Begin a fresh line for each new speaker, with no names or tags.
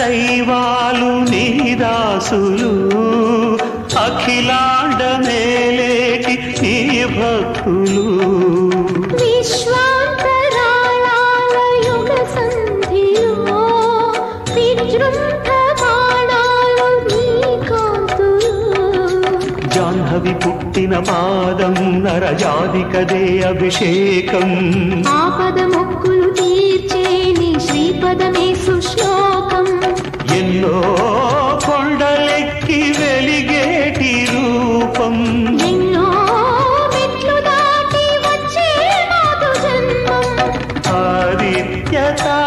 దైవాలు నీ దాసులు అఖిలాండ మేలేటి నీ భక్తులు
విశ్వాంతరాళాల యుగ సంధిలో విజృంభమాణాలు నీ కాంతులు
జాహ్నవి పుట్టిన పాదం నరజాదికదే అభిషేకం
ఆపద మొక్కులు తీర్చే నీ శ్రీపదమే సుశ్లోకం
ఎన్నో కొండలెక్కి వెలిగేటి రూపం
ఎన్నో మెట్లు దాటి వచ్చే మాతు జన్మం
ఆదిత్యతా